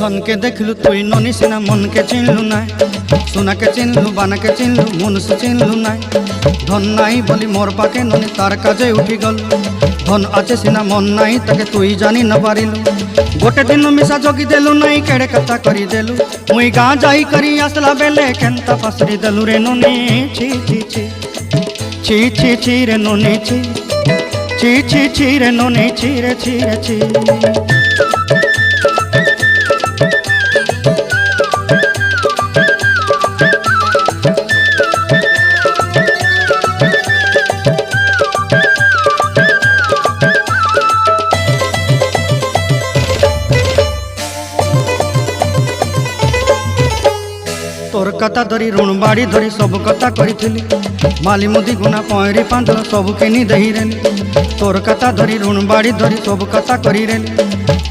धन के देखलु तुई ननी सिना मन के चिन्हलु ना सोना के चिन्हलु बाना के चिन्हलु मनुष्य चिन्हलु ना धन नाई बोली मोर पाके ननी तार काजे उठी गल धन आचे सिना मन नाई ताके तुई जानी न पारिलु गोटे दिन मिसा जगी देलु नाई केड़े कथा करी देलु मुई गाँ जाई करी आसला बेले केंता फासरी देलु रे ननी छी छी छी छी छी छी रे ननी छी छी छी छी रे ननी छी रे छी रे छी। तोर कथा धरी ऋण बाड़ी धरी सब कथा करी माली मुदी गुना पहरी पांदर सब किनी दही रेली तोर कथा धरी ऋण बाड़ी धरी सब कथा करी रेली